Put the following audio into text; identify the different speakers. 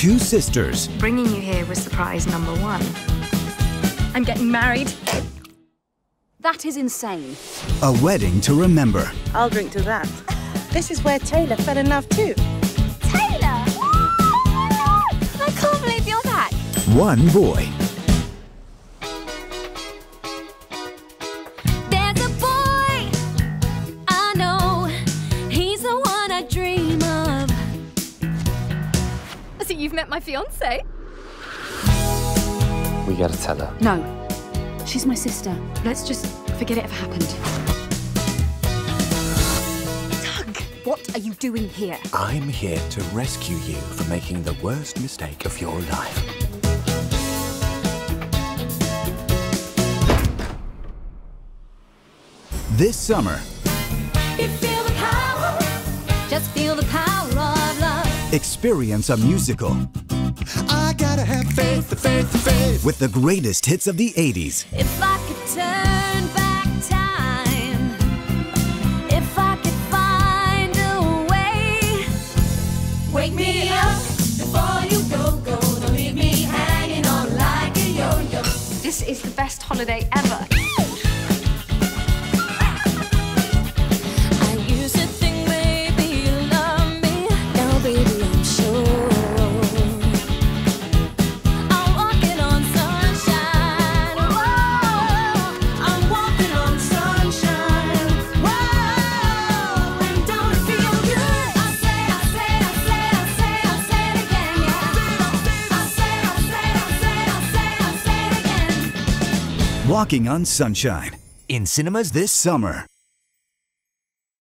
Speaker 1: two sisters.
Speaker 2: Bringing you here was surprise number one. I'm getting married.
Speaker 3: That is insane.
Speaker 1: A wedding to remember.
Speaker 4: I'll drink to that. This is where Taylor fell in love too.
Speaker 3: Taylor! I can't believe you're that.
Speaker 1: One boy.
Speaker 3: There's a boy, I know, he's the one I dream of.
Speaker 2: So you've met my fiancé?
Speaker 5: We gotta tell her.
Speaker 3: No, she's my sister.
Speaker 2: Let's just forget it ever happened.
Speaker 3: Doug, what are you doing here?
Speaker 6: I'm here to rescue you from making the worst mistake of your life.
Speaker 1: This summer,
Speaker 3: You feel the power, just feel the power of love.
Speaker 1: experience a musical
Speaker 6: I gotta have faith, faith.
Speaker 1: with the greatest hits of the 80s.
Speaker 3: If I could turn back time, if I could find a way, wake me up before you go. Don't leave me hanging on like a yo-yo.
Speaker 2: This is the best holiday ever.
Speaker 3: I used to think maybe you love me, now baby I'm sure. I'm walking on sunshine, whoa. I'm walking on sunshine, whoa. And don't it feel good? I say it again, yeah. I say it again.
Speaker 1: Walking on Sunshine. In cinemas this summer.